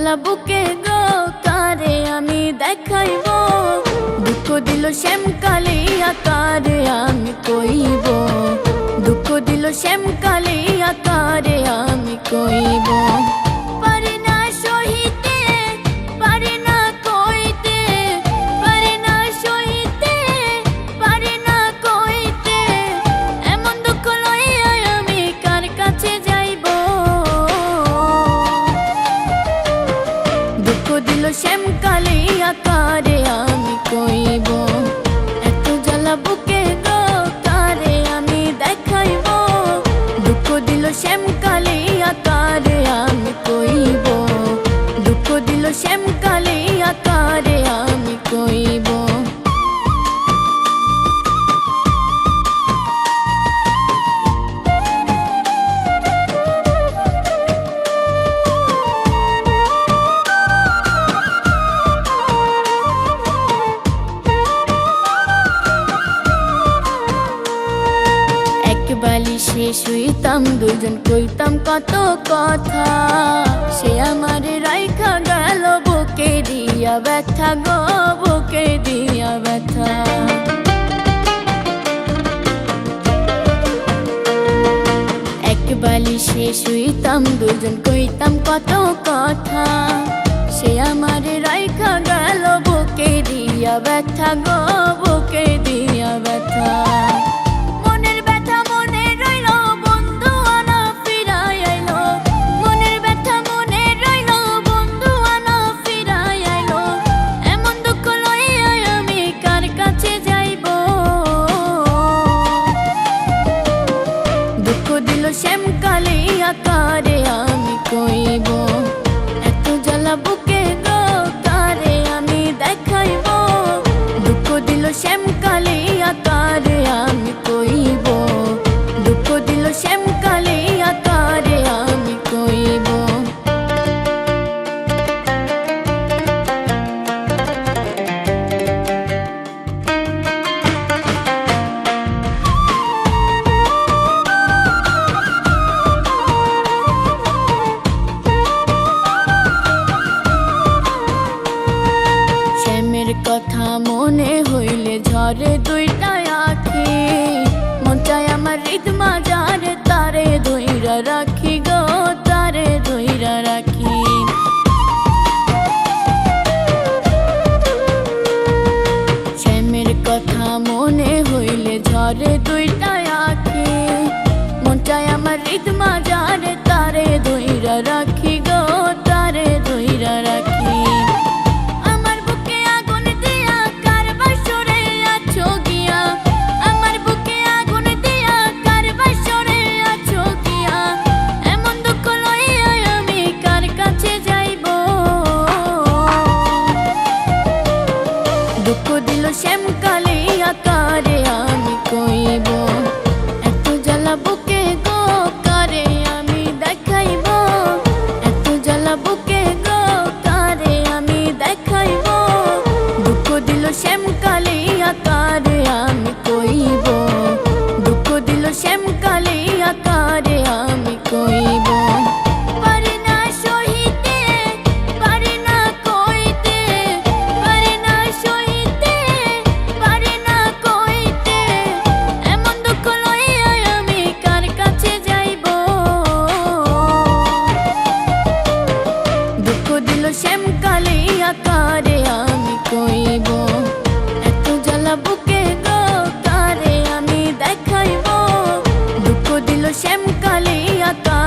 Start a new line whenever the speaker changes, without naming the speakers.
জ্বালা বুকে গো কারে আমি দেখাইব, দুঃখ দিল শ্যামকালী আকারে আমি কইব, দুঃখ দিল শ্যামকালী আকারে আমি কইব। পারি না সহিতে, পারি না কইতে, পারি না সহিতে, পারি না কইতে, এমন দুঃখ লইয়া আমি কার কাছে যাইব। দুঃখ দিল শ্যামকালী আকারে আমি কইব, এত জ্বালা বুকে গো কারে আমি দেখাইব, দুঃখ দিল শ্যামকালী আকারে আমি কইব, দুঃখ দিল শ্যামকালী আকারে আমি কইব। বালিশে শুইতাম দুজন কইতাম কত কথা, সে আমারে রাইখা গেল বুকে দিয়া ব্যথা গো, বুকে দিয়া ব্যথা। এক বালিশে শুইতাম দুজন কইতাম কত কথা, সে আমারে রাইখা গেল বুকে দিয়া ব্যথা গো, বুকে দিয়া ব্যথা। শ্যামকালী আকারে আমি কইব, এত জ্বালা বুকে গো কারে আমি দেখাইব, দুঃখ দিল শ্যামকালী আকারে আমি কইব, দুঃখ দিল শ্যামকালী আকারে আমি কইব। কথা মনে হইলে ঝরে দুইটা আখি, মন চায় আমার রিদমা যারে তারে ধইরা রাখি গো, তারে ধইরা রাখি। শ্যামের কথা মনে হইলে ঝরে দুইটা আখি, মন চায় আমার রিদমা যারে তারে ধইরা রাখি গো, তারে ধইরা রাখি। দুঃখ দিল শ্যামকালী আকারে আমি কইব, এত জ্বালা বুকে গো কারে আমি দেখাইব, এত জ্বালা বুকে গো কারে আমি দেখাইব, দুঃখ দিল শ্যামকালী আকারে আমি কইব, দুঃখ দিল শ্যামকালী আকারে আমি কইব। শ্যামকালী আকারে আমি কইব, এত জ্বালা বুকে গো কারে আমি দেখাইব, দুঃখ দিল শ্যামকালী আকারে।